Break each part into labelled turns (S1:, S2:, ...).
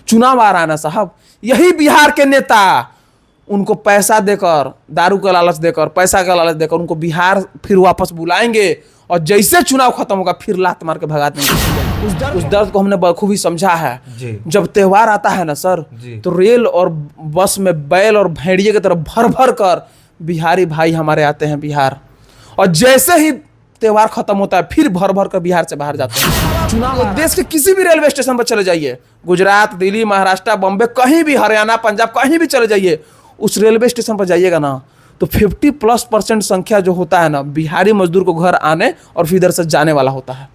S1: चुनाव आ रहा है ना साहब, यही बिहार के नेता उनको पैसा देकर, दारू का लालच देकर, पैसा का लालच देकर उनको बिहार फिर वापस बुलाएंगे और जैसे चुनाव खत्म होगा फिर लात मार के भगा देंगे। उस दर्द को हमने बखूबी समझा है
S2: जी।
S1: जब त्योहार आता है ना सर, तो रेल और बस में बैल और भेड़िए की तरह भर भर कर बिहारी भाई हमारे आते हैं बिहार, और जैसे ही त्योहार खत्म होता है फिर भर भर कर बिहार से बाहर जाते हैं। चुनाव देश के किसी भी रेलवे स्टेशन पर चले जाइए, गुजरात, दिल्ली, महाराष्ट्र, बॉम्बे, कहीं भी, हरियाणा, पंजाब, कहीं भी चले जाइए, उस रेलवे स्टेशन पर जाइएगा ना तो 50+% संख्या जो होता है ना बिहारी मजदूर को घर आने और फिर इधर से जाने वाला होता है।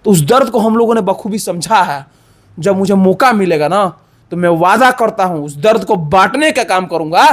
S1: तो उस दर्द को हम लोगों ने बखूबी समझा है। जब मुझे मौका मिलेगा ना तो मैं वादा करता हूं उस दर्द को बांटने का काम करूंगा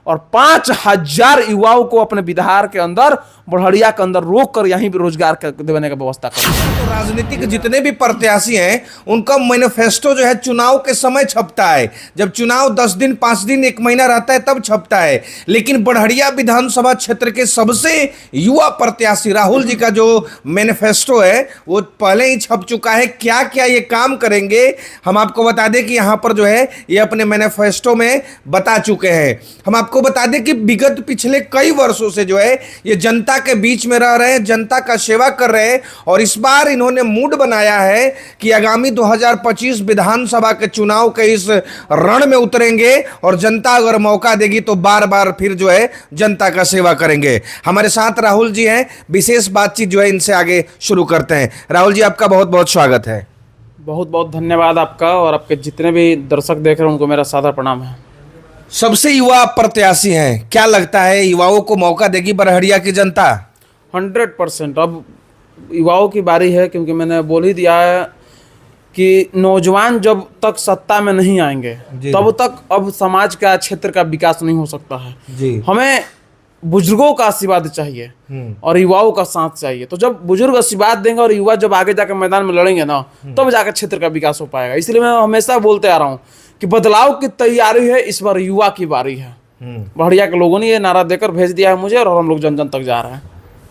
S1: और 5000 युवाओं को अपने बिहार के अंदर, बढ़िया के अंदर रोक कर यहीं भी रोजगार देने का व्यवस्था करूंगा।
S2: तो राजनीतिक जितने भी प्रत्याशी हैं उनका मैनिफेस्टो जो है चुनाव के समय छपता है। जब चुनाव 10 दिन, 5 दिन, 1 महीना रहता है तब छपता है। लेकिन बढ़िया विधानसभा क्षेत्र के सबसे युवा प्रत्याशी राहुल जी का जो मैनिफेस्टो है वो पहले ही छप चुका है। क्या क्या ये काम करेंगे हम आपको बता दें कि यहाँ पर जो है ये अपने मैनिफेस्टो में बता चुके हैं। हम आपको बता दें कि विगत पिछले कई वर्षों से जो है ये जनता के बीच में रह रहे हैं, जनता का सेवा कर रहे हैं, और इस बार इन्होंने मूड बनाया है कि आगामी 2025 विधानसभा के चुनाव के इस रण में उतरेंगे और जनता अगर मौका देगी तो बार बार फिर जो है जनता का सेवा करेंगे। हमारे साथ राहुल जी हैं, विशेष बातचीत जो है इनसे आगे शुरू करते हैं। राहुल जी, आपका बहुत बहुत स्वागत है।
S1: बहुत बहुत धन्यवाद आपका, और आपके जितने भी दर्शक देख रहे हैं उनको मेरा सादर प्रणाम है।
S2: सबसे युवा प्रत्याशी हैं, क्या लगता है युवाओं को मौका देगी बरहड़िया की जनता?
S1: 100% अब युवाओं की बारी है, क्योंकि मैंने बोल ही दिया है कि नौजवान जब तक सत्ता में नहीं आएंगे तब तक अब समाज का, क्षेत्र का विकास नहीं हो सकता है
S2: जी।
S1: हमें बुजुर्गों का आशीर्वाद चाहिए और युवाओं का साथ चाहिए। तो जब बुजुर्ग आशीर्वाद देंगे और युवा जब आगे जाकर मैदान में लड़ेंगे ना, तब जाकर क्षेत्र का विकास हो पाएगा। इसलिए मैं हमेशा बोलते आ रहा हूँ कि बदलाव की तैयारी है, इस बार युवा की बारी है। बढ़िया के लोगों ने ये नारा देकर भेज दिया है मुझे, और हम लोग जन जन तक जा रहे हैं।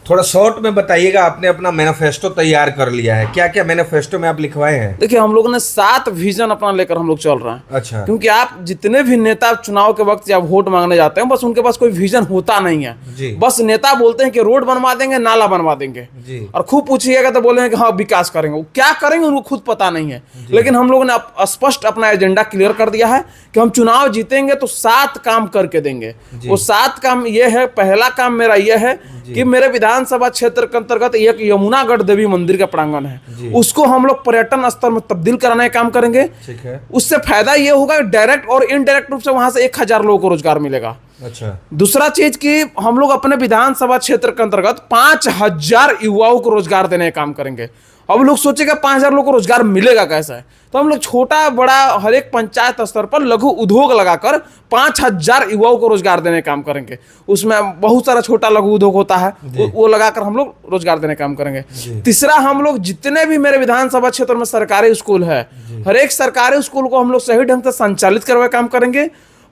S2: थोड़ा शॉर्ट में बताइएगा, आपने अपना मैनिफेस्टो तैयार कर लिया है, क्या क्या मैनिफेस्टो में आप लिखवाए हैं?
S1: देखिए, हम लोगों ने 7 विजन अपना लेकर हम लोग चल रहे हैं।
S2: अच्छा।
S1: क्योंकि आप जितने भी नेता चुनाव के वक्त या वोट मांगने जाते हैं, बस उनके पास कोई विजन होता नहीं है
S2: जी।
S1: बस नेता बोलते हैं कि रोड बनवा देंगे, नाला बनवा देंगे
S2: जी।
S1: और खूब पूछिएगा तो बोलेंगे कि हाँ विकास करेंगे। वो क्या करेंगे उनको खुद पता नहीं है। लेकिन हम लोगों ने स्पष्ट अपना एजेंडा क्लियर कर दिया है कि हम चुनाव जीतेंगे तो 7 काम करके देंगे। वो 7 काम ये है। पहला काम मेरा ये है कि मेरे विधानसभा क्षेत्र के अंतर्गत एक यमुनागढ़ देवी मंदिर का प्रांगण है, उसको हम लोग पर्यटन स्थल में तब्दील कराने का काम करेंगे।
S2: ठीक है।
S1: उससे फायदा ये होगा डायरेक्ट और इनडायरेक्ट रूप से वहां से 1000 लोगों को रोजगार मिलेगा।
S2: अच्छा।
S1: दूसरा चीज कि हम लोग अपने विधानसभा क्षेत्र के अंतर्गत 5000 युवाओं को रोजगार देने का काम करेंगे। अब लोग सोचेगा 5000 लोगों को रोजगार मिलेगा कैसे है, तो हम लोग छोटा बड़ा हर एक पंचायत स्तर पर लघु उद्योग लगाकर 5000 युवाओं को रोजगार देने का काम करेंगे। उसमें बहुत सारा छोटा लघु उद्योग होता है, वो लगाकर हम लोग रोजगार देने का काम करेंगे। तीसरा, हम लोग जितने भी मेरे विधानसभा क्षेत्र में सरकारी स्कूल है, हर एक सरकारी स्कूल को हम लोग सही ढंग से संचालित करवाने का काम करेंगे।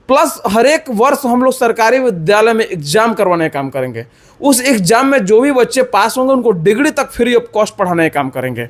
S1: प्लस हर एक वर्ष हम लोग सरकारी विद्यालय में एग्जाम करवाने का काम करेंगे। उस एग्जाम में जो भी बच्चे पास होंगे उनको डिग्री तक फ्री ऑफ कॉस्ट पढ़ाने का काम करेंगे।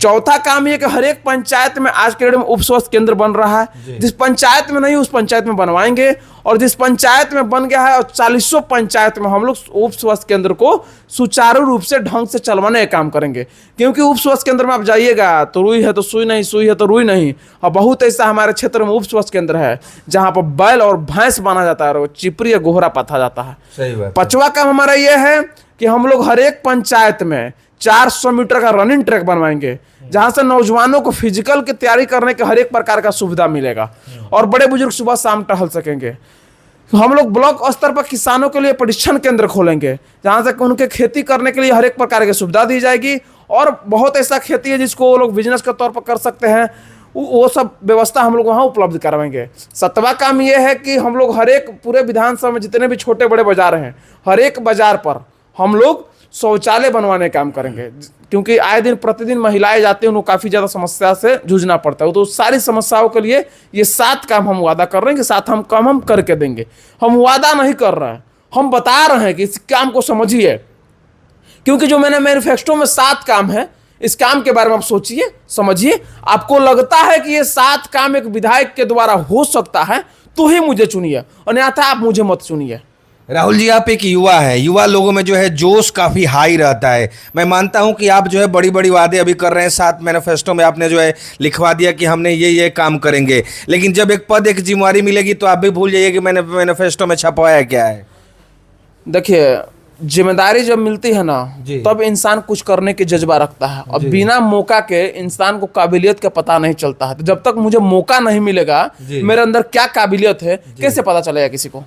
S1: चौथा काम ये कि हर एक पंचायत में आज के डेट में उप स्वास्थ्य केंद्र बन रहा है। जिस पंचायत में नहीं उस पंचायत में बनवाएंगे, और जिस पंचायत में बन गया है और 40 पंचायत में हम लोग उप स्वास्थ्य केंद्र को सुचारू रूप से ढंग से चलवाने का काम करेंगे। क्योंकि उप स्वास्थ्य केंद्र में आप जाइएगा तो रुई है तो सुई नहीं, सुई है तो रुई नहीं। और बहुत ऐसा हमारे क्षेत्र में उप स्वास्थ्य केंद्र है जहाँ पर बैल और भैंस बांधा जाता है और चिपरी या गोहरा पथा जाता है।
S2: सही बात।
S1: 5वां काम हमारा ये है कि हम लोग हर एक पंचायत में 400 मीटर का रनिंग ट्रैक बनवाएंगे, जहां से नौजवानों को फिजिकल की तैयारी करने के हर एक प्रकार का सुविधा मिलेगा और बड़े बुजुर्ग सुबह शाम टहल सकेंगे। हम लोग ब्लॉक स्तर पर किसानों के लिए प्रशिक्षण केंद्र खोलेंगे, जहां से उनके खेती करने के लिए हर एक प्रकार की सुविधा दी जाएगी। और बहुत ऐसा खेती है जिसको वो लोग बिजनेस के तौर पर कर सकते हैं, वो सब व्यवस्था हम लोग वहाँ उपलब्ध करवाएंगे। 7वां काम ये है कि हम लोग हर एक पूरे विधानसभा में जितने भी छोटे बड़े बाजार हैं, हर एक बाजार पर हम लोग शौचालय बनवाने का काम करेंगे। क्योंकि आए दिन प्रतिदिन महिलाएं जाती हैं, उनको काफ़ी ज़्यादा समस्या से जूझना पड़ता है। तो सारी समस्याओं के लिए ये 7 काम हम वादा कर रहे हैं कि 7 हम काम हम करके देंगे। हम वादा नहीं कर रहे हैं, हम बता रहे हैं कि इस काम को समझिए। क्योंकि जो मैंने मैनिफेस्टो में 7 काम है, इस काम के बारे में आप सोचिए, समझिए। आपको लगता है कि ये 7 काम एक विधायक के द्वारा हो सकता है तो ही मुझे चुनिए, अन्यथा आप मुझे मत चुनिए।
S2: राहुल जी, आप एक युवा है, युवा लोगों में जो है जोश काफी हाई रहता है। मैं मानता हूं कि आप जो है बड़ी बड़ी वादे अभी कर रहे हैं, 7 मैनिफेस्टो में आपने जो है लिखवा दिया कि हमने ये काम करेंगे, लेकिन जब एक पद एक जिम्मेवारी मिलेगी तो आप भी भूल जाइए कि मैंने मैनिफेस्टो में छपवाया क्या है।
S1: देखिए, जिम्मेदारी जब मिलती है ना
S2: जी।
S1: तब इंसान कुछ करने की जज्बा रखता है, और बिना मौका के इंसान को काबिलियत का पता नहीं चलता है। तो जब तक मुझे मौका नहीं मिलेगा
S2: जी।
S1: मेरे अंदर क्या काबिलियत है कैसे पता चलेगा किसी को।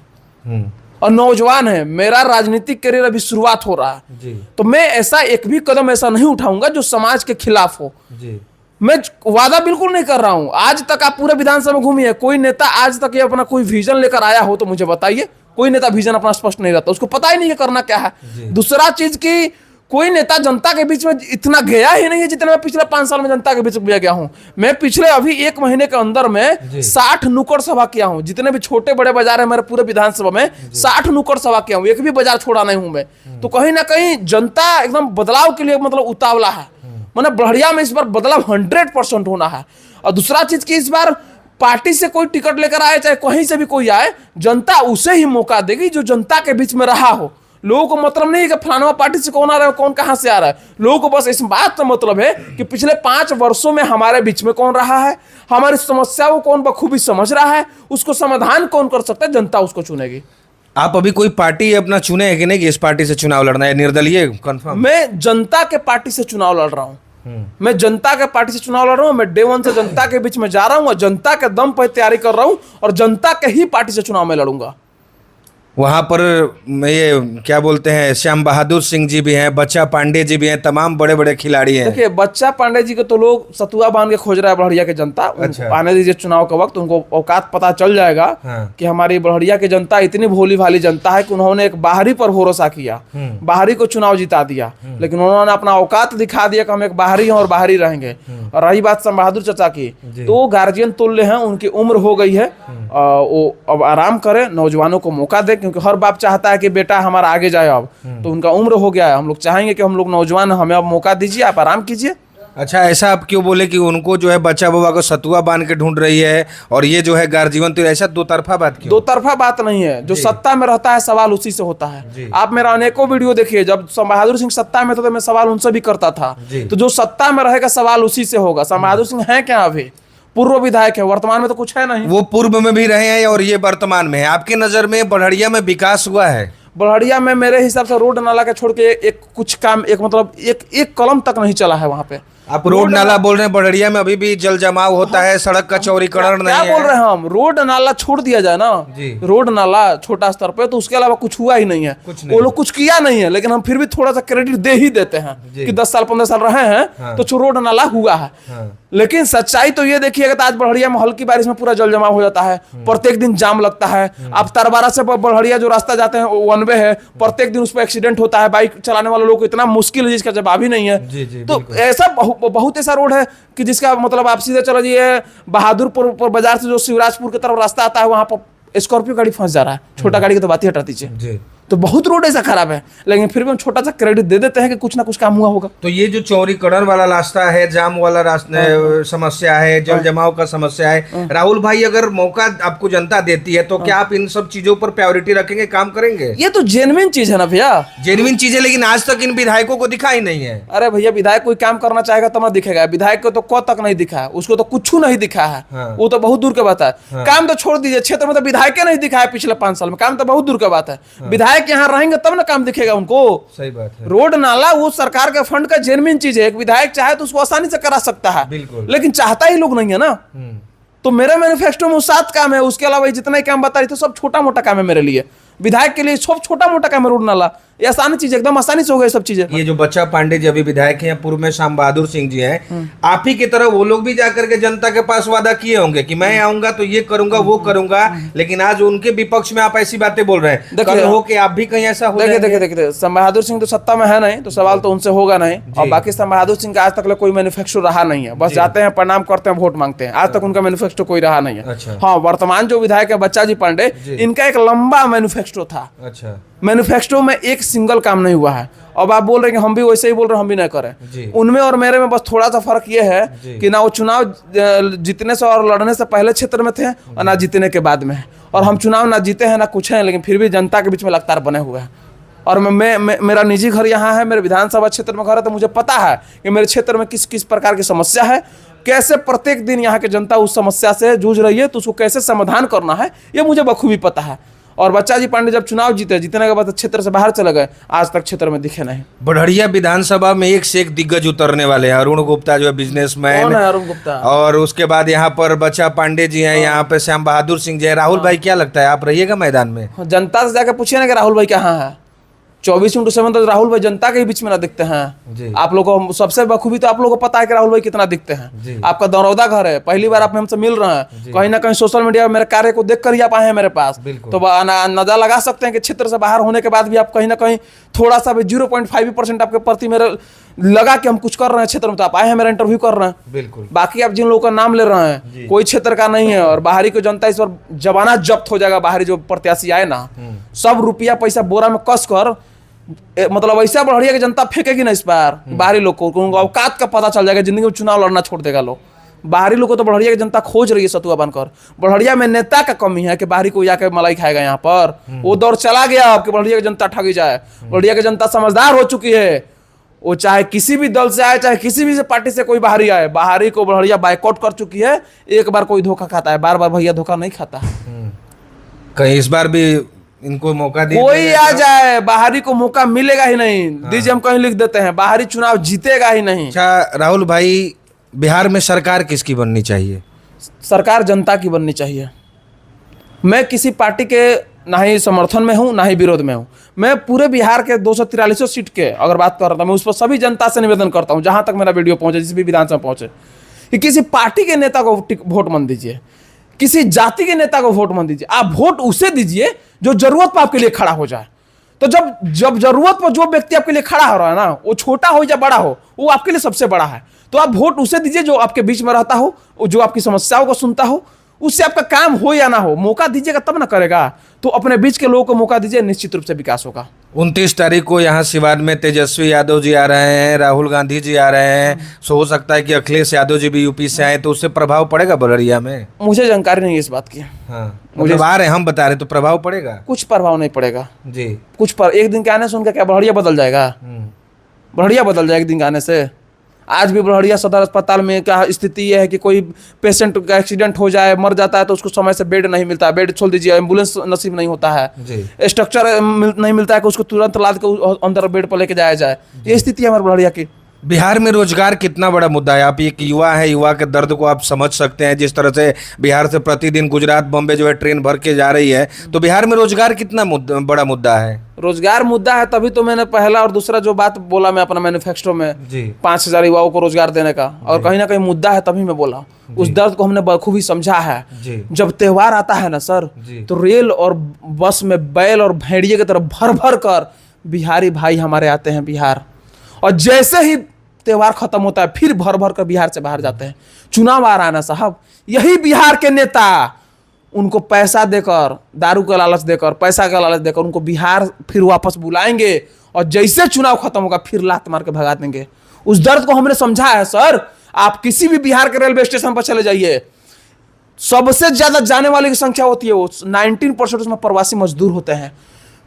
S1: और नौजवान है, मेरा राजनीतिक करियर अभी शुरुआत हो रहा है
S2: जी।
S1: तो मैं ऐसा एक भी कदम ऐसा नहीं उठाऊंगा जो समाज के खिलाफ हो।
S2: जी।
S1: मैं वादा बिल्कुल नहीं कर रहा हूं। आज तक आप पूरे विधानसभा में घूमिए, कोई नेता आज तक ये अपना कोई विजन लेकर आया हो तो मुझे बताइए। कोई नेता विजन अपना स्पष्ट नहीं रहता, उसको पता ही नहीं है करना क्या है। दूसरा चीज की कोई नेता जनता के बीच में इतना गया ही नहीं है जितना मैं पिछले 5 साल में जनता के बीच में गया हूं। मैं पिछले अभी 1 महीने के अंदर में 60 नुक्कड़ सभा किया हूं। जितने भी छोटे बड़े बाजार है मेरे पूरे विधानसभा में 60 नुक्कड़ सभा किया हूं, एक भी बाजार छोड़ा नहीं हूं मैं। तो कहीं ना कहीं जनता एकदम बदलाव के लिए मतलब उतावला है। मैंने बढ़िया में इस बार बदलाव 100% होना है। और दूसरा चीज की इस बार पार्टी से कोई टिकट लेकर आए चाहे कहीं से भी कोई आए, जनता उसे ही मौका देगी जो जनता के बीच में रहा हो। लोगों को मतलब नहीं है कि फलाना पार्टी से कौन आ रहा है कौन कहां से आ रहा है। लोगों को बस इस बात का मतलब है कि पिछले 5 वर्षों में हमारे बीच में कौन रहा है, हमारी समस्या को कौन बखूबी समझ रहा है, उसको समाधान कौन कर सकता है, जनता उसको चुनेगी।
S2: आप अभी कोई पार्टी अपना चुने है कि नहीं कि इस पार्टी से चुनाव लड़ना है, निर्दलीय कंफर्म?
S1: मैं जनता के पार्टी से चुनाव लड़ रहा हूं। मैं जनता के पार्टी से चुनाव लड़ रहा हूं। मैं डे 1 से जनता के बीच में जा रहा हूं और जनता के दम पर तैयारी कर रहा हूं और जनता के ही पार्टी से चुनाव में लड़ूंगा।
S2: वहाँ पर ये क्या बोलते हैं, श्याम बहादुर सिंह जी भी हैं, बच्चा पांडे जी भी हैं, तमाम बड़े बड़े खिलाड़ी हैं।
S1: देखिए, बच्चा पांडे जी को तो लोग सतुआ बांध के खोज रहा है बड़हरिया की जनता।
S2: अच्छा।
S1: आने दीजिए चुनाव का वक्त, उनको औकात पता चल जाएगा।
S2: हाँ।
S1: कि हमारी बड़हरिया की जनता इतनी भोली भाली जनता है कि उन्होंने एक बाहरी पर भरोसा किया, बाहरी को चुनाव जिता दिया, लेकिन उन्होंने अपना औकात दिखा दिया कि हम एक बाहरी हैं और बाहरी रहेंगे। और रही बात श्याम बहादुर चाचा की, तो वो गार्जियन तुल्य हैं, उनकी उम्र हो गई है, वो अब आराम करें, नौजवानों को मौका दे, क्योंकि हर बाप चाहता है कि बेटा हमारा आगे जाए। अब तो उनका उम्र हो गया है, हम लोग चाहेंगे कि हम लोग नौजवान, हमें अब मौका दीजिए, आप आराम कीजिए।
S2: अच्छा, ऐसा आप क्यों बोले कि उनको जो है बच्चा बाबा को सतुआ बांध के ढूंढ रही है और ये जो है गार्जीवन, तो ऐसा दो तरफा बात क्यों?
S1: दो तरफा बात नहीं है। जो सत्ता में रहता है सवाल उसी से होता है। आप मेरा अनेकों वीडियो देखिए, जब श्याम बहादुर सिंह सत्ता में था तो मैं सवाल उनसे भी करता था। तो जो सत्ता में रहेगा सवाल उसी से होगा। श्याम बहादुर सिंह है क्या? अभी पूर्व विधायक है, वर्तमान में तो कुछ है नहीं।
S2: वो पूर्व में भी रहे हैं और ये वर्तमान में है। आपके नजर में बढ़िया में विकास हुआ है?
S1: बढ़िया में मेरे हिसाब से रोड नाला के छोड़ के एक कुछ काम, एक मतलब एक कलम तक नहीं चला है वहां पे।
S2: आप रोड नाला बोल रहे हैं, बढ़िया में अभी भी जल जमाव होता है, सड़क का चौड़ीकरण नहीं है।
S1: क्या बोल रहे हैं हम? रोड नाला छोड़ दिया जाए ना, रोड नाला छोटा स्तर पे, तो उसके अलावा कुछ हुआ ही नहीं है। वो लोग कुछ किया नहीं है, लेकिन हम फिर भी थोड़ा सा क्रेडिट दे ही देते हैं कि 10 साल 15 साल रहे हैं तो रोड नाला हुआ है। लेकिन सच्चाई तो ये देखिएगा तो आज बढ़िया में हल्की बारिश में पूरा जल जमाव हो जाता है, प्रत्येक दिन जाम लगता है। आप तरबारा से बढ़िया जो रास्ता जाते हैं वन वे है, प्रत्येक दिन उस पर एक्सीडेंट होता है। बाइक चलाने वाले लोग को इतना मुश्किल है जिसका जवाब ही नहीं है। तो ऐसा बहुत ऐसा रोड है कि जिसका मतलब आप सीधे चलो जी बहादुरपुर बाजार से जो शिवराजपुर की तरफ रास्ता आता है, वहां पर स्कॉर्पियो गाड़ी फंस जा रहा है। छोटा गाड़ी की तो बात ही हटा दीजिए। तो बहुत रोड ऐसा खराब है, लेकिन फिर भी हम छोटा सा क्रेडिट दे देते हैं कि कुछ ना कुछ काम हुआ होगा।
S2: तो ये जो चौड़ीकरण वाला रास्ता है, जाम वाला रास्ता समस्या है, जल जमाव का समस्या है, राहुल भाई अगर मौका आपको जनता देती है तो क्या आप इन सब चीजों पर प्रायोरिटी रखेंगे, काम करेंगे?
S1: ये तो जेन्युइन चीज है ना भैया,
S2: जेन्युइन चीज है, लेकिन आज तक इन विधायकों को दिखा ही नहीं है।
S1: अरे भैया, विधायक कोई काम करना चाहेगा तब ना दिखेगा। विधायक को तो क तक नहीं दिखा है, उसको तो कुछ नहीं दिखा है। वो तो बहुत दूर की बात है। काम तो छोड़ दीजिए, क्षेत्र में तो विधायक नहीं दिखा है पिछले 5 साल में, काम तो बहुत दूर की बात है। विधायक यहाँ रहेंगे तब ना काम दिखेगा उनको।
S2: सही बात है।
S1: रोड नाला वो सरकार के फंड का जेन्युइन चीज है। एक विधायक चाहे तो उसको आसानी से करा सकता है, लेकिन चाहता ही लोग नहीं है ना। तो मेरे मैनिफेस्टो में 7 काम है, उसके अलावा जितना ही काम बता रही थी सब छोटा मोटा काम है मेरे लिए। विधायक के लिए सब छोटा मोटा काम है। रोड नाला ये आसानी चीज, एकदम आसानी से हो गई सब चीजें।
S2: ये जो बच्चा पांडे जी अभी विधायक हैं, पूर्व में श्याम बहादुर सिंह जी हैं, आप ही की तरह वो लोग भी जाकर के जनता के पास वादा किए होंगे कि मैं आऊंगा तो ये करूंगा वो करूंगा, लेकिन आज उनके विपक्ष में आप ऐसी बातें बोल रहे हैं। कल हो कि आप भी कहीं ऐसा हो?
S1: देखिए, श्याम बहादुर सिंह तो सत्ता में है नहीं, तो सवाल तो उनसे होगा नहीं। और बाकी श्याम बहादुर सिंह का आज तक कोई मैनिफेस्टो रहा नहीं है। बस जाते हैं, प्रणाम करते हैं, वोट मांगते हैं। आज तक उनका मैनिफेस्टो कोई रहा नहीं है। हाँ, वर्तमान जो विधायक है बच्चा जी पांडे, इनका एक लंबा मैनिफेस्टो था।
S2: अच्छा।
S1: मैनिफेस्टो में एक सिंगल काम नहीं हुआ है। अब आप बोल रहे हैं कि हम भी वैसे ही बोल रहे हैं, हम भी नहीं करें। उनमें और मेरे में बस थोड़ा सा फर्क ये है कि ना वो चुनाव जीतने से और लड़ने से पहले क्षेत्र में थे और ना जीतने के बाद में है। और हम चुनाव ना जीते हैं ना कुछ है, लेकिन फिर भी जनता के बीच में लगातार बने हुए हैं। और मेरा निजी घर यहाँ है, मेरे विधानसभा क्षेत्र में घर है, तो मुझे पता है कि मेरे क्षेत्र में किस किस प्रकार की समस्या है, कैसे प्रत्येक दिन यहाँ की जनता उस समस्या से जूझ रही है, तो उसको कैसे समाधान करना है ये मुझे बखूबी पता है। और बच्चा जी पांडे जब चुनाव जीतने के बाद क्षेत्र से बाहर चले गए, आज तक क्षेत्र में दिखे नहीं।
S2: बढ़िया विधानसभा में एक से एक दिग्गज उतरने वाले हैं। अरुण गुप्ता जो है बिजनेसमैन,
S1: कौन है अरुण गुप्ता?
S2: और उसके बाद यहाँ पर बच्चा पांडे जी हैं, यहाँ पे श्याम बहादुर सिंह जी हैं। राहुल भाई क्या लगता है, आप रहिएगा मैदान में?
S1: जनता से जाकर पूछिए ना कि राहुल भाई कहाँ है। 24/7 तो राहुल भाई जनता के बीच में ना दिखते हैं। आप लोगों को सबसे बखूबी तो आप लोगों को पता है कि राहुल भाई कितना दिखते हैं। आपका दरौदा घर है, पहली बार आप हमसे मिल रहे हैं, कहीं ना कहीं सोशल मीडिया में मेरे कार्य को देख कर ही आप आए हैं मेरे पास, तो अंदाजा लगा सकते हैं कि क्षेत्र से बाहर होने के बाद भी आप कहीं ना कहीं थोड़ा सा भी 0.5% आपके प्रति मेरे लगा कि हम कुछ कर रहे हैं क्षेत्र में, तो आप आए हैं मेरा इंटरव्यू कर रहे हैं।
S2: बिल्कुल।
S1: बाकी आप जिन लोगों का नाम ले रहे हैं कोई क्षेत्र का नहीं है, और बाहरी को जनता इस बार जमानत जब्त हो जाएगा। बाहरी जो प्रत्याशी आए ना, सब रुपया पैसा बोरा में कस कर, मतलब ऐसा बढ़िया कि जनता फेंकेगी ना इस बार। बाहरी लोग को औकात का पता चल जाएगा, जिंदगी में चुनाव लड़ना छोड़ देगा लोग। बाहरी लोग को तो बढ़िया की जनता खोज रही है सतुआ बनकर। बढ़िया में नेता का कमी है कि बाहरी को जाके मलाई खाएगा यहाँ पर। वो दौर चला गया अब कि बढ़िया की जनता ठगी जाए। बढ़िया की जनता समझदार हो चुकी है, वो चाहे किसी भी दल से आए, चाहे किसी भी पार्टी से कोई बाहरी आए, बाहरी को बढ़िया बाइकआउट कर चुकी है। एक बार कोई धोखा खाता है, बार बार भैया धोखा नहीं खाता।
S2: कहीं इस बार भी इनको मौका दिया,
S1: कोई आ जाए बाहरी को मौका मिलेगा ही नहीं। दीजिए हम कहीं लिख देते हैं, बाहरी चुनाव जीतेगा ही नहीं।
S2: अच्छा राहुल भाई, बिहार में सरकार किसकी बननी चाहिए?
S1: सरकार जनता की बननी चाहिए। मैं किसी पार्टी के ना ही समर्थन में हूं ना ही विरोध में हूं। मैं पूरे बिहार के 243 सीट के अगर बात कर रहा था, मैं उस पर सभी जनता से निवेदन करता हूं, जहां तक मेरा वीडियो पहुंचे, जिस भी विधानसभा पहुंचे, कि किसी पार्टी के नेता को वोट मत दीजिए, किसी जाति के नेता को वोट मत दीजिए। आप वोट उसे दीजिए जो जरूरत पर आपके लिए खड़ा हो जाए। तो जब जरूरत पर जो व्यक्ति आपके लिए खड़ा हो रहा है ना, वो छोटा हो या बड़ा हो, वो आपके लिए सबसे बड़ा है। तो आप वोट उसे दीजिए जो आपके बीच में रहता हो, जो आपकी समस्याओं को सुनता हो, उससे आपका काम हो या ना हो, मौका दीजिएगा तब ना करेगा। तो अपने बीच के लोगों को मौका दीजिए, निश्चित रूप से विकास होगा।
S2: 29 तारीख को यहाँ सिवान में तेजस्वी यादव जी आ रहे हैं, राहुल गांधी जी आ रहे हैं, सो हो सकता है कि अखिलेश यादव जी भी यूपी से आए, तो उससे प्रभाव पड़ेगा बड़हरिया में?
S1: मुझे जानकारी नहीं है इस बात की।
S2: हाँ, मुझे आ रहे हैं, हम बता रहे, तो प्रभाव पड़ेगा?
S1: कुछ प्रभाव नहीं पड़ेगा
S2: जी।
S1: कुछ पर एक दिन के आने से उनका क्या बढ़िया बदल जाएगा? बढ़िया बदल जाएगा एक दिन के आने से। आज भी बढ़िया सदर अस्पताल में क्या स्थिति यह है कि कोई पेशेंट का एक्सीडेंट हो जाए, मर जाता है, तो उसको समय से बेड नहीं मिलता है। बेड छोड़ दीजिए, एम्बुलेंस नसीब नहीं होता है, स्ट्रक्चर नहीं मिलता है कि उसको तुरंत लाद के अंदर बेड पर लेके जाया जाए। ये स्थिति है हमारे बढ़िया की।
S2: बिहार में रोजगार कितना बड़ा मुद्दा है? आप एक युवा है, युवा के दर्द को आप समझ सकते हैं। जिस तरह से बिहार से प्रतिदिन गुजरात बॉम्बे जो है ट्रेन भर के जा रही है, तो बिहार में रोजगार कितना बड़ा मुद्दा है?
S1: रोजगार मुद्दा है, तभी तो मैंने पहला और दूसरा जो बात बोला मैं अपना मैनिफेस्टो में 5000 युवाओं को रोजगार देने का, और कहीं ना कहीं मुद्दा है तभी मैं बोला। उस दर्द को हमने बखूबी समझा है। जब त्योहार आता है ना सर, तो रेल और बस में बैल और भेड़िए की तरफ भर भर कर बिहारी भाई हमारे आते हैं बिहार, और जैसे ही त्योहार खत्म होता है फिर भर भर कर बिहार से बाहर जाते हैं। चुनाव आ रहा है ना साहब, यही बिहार के नेता उनको पैसा देकर, दारू का लालच देकर, पैसा का लालच देकर उनको बिहार फिर वापस बुलाएंगे, और जैसे चुनाव खत्म होगा फिर लात मार के भगा देंगे। उस दर्द को हमने समझा है सर। आप किसी भी बिहार के रेलवे स्टेशन पर चले जाइए, सबसे ज्यादा जाने वाले की संख्या होती है, वो 19% उसमें प्रवासी मजदूर होते हैं।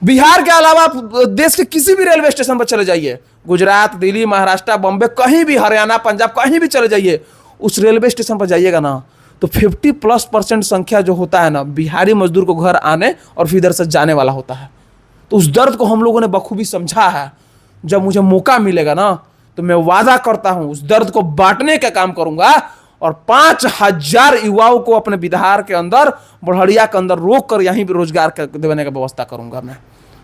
S1: बिहार के अलावा आप देश के किसी भी रेलवे स्टेशन पर चले जाइए, गुजरात, दिल्ली, महाराष्ट्र, बॉम्बे, कहीं भी, हरियाणा, पंजाब, कहीं भी चले जाइए, उस रेलवे स्टेशन पर जाइएगा ना, तो 50+ संख्या जो होता है ना, बिहारी मजदूर को घर आने और फिर इधर से जाने वाला होता है। तो उस दर्द को हम लोगों ने बखूबी समझा है। जब मुझे मौका मिलेगा ना, तो मैं वादा करता हूं उस दर्द को बांटने का काम करूंगा, और 5000 युवाओं को अपने बिहार के अंदर, बढ़िया के अंदर रोक कर यहीं भी रोजगार देने का व्यवस्था करूंगा मैं।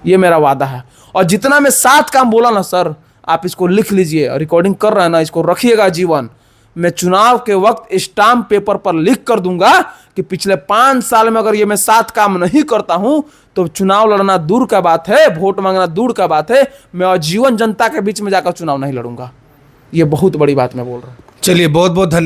S1: ये मेरा वादा है। और जितना मैं 7 काम बोला ना सर, आप इसको लिख लीजिए, रिकॉर्डिंग कर रहे हैं ना, इसको रखिएगा जीवन। मैं चुनाव के वक्त स्टाम्प पेपर पर लिख कर दूंगा कि पिछले 5 साल में अगर ये मैं 7 काम नहीं करता हूं, तो चुनाव लड़ना दूर का बात है, वोट मांगना दूर का बात है, मैं आजीवन जनता के बीच में जाकर चुनाव नहीं लड़ूंगा। ये बहुत बड़ी बात मैं बोल रहा हूं।
S2: चलिए, बहुत बहुत धन्यवाद।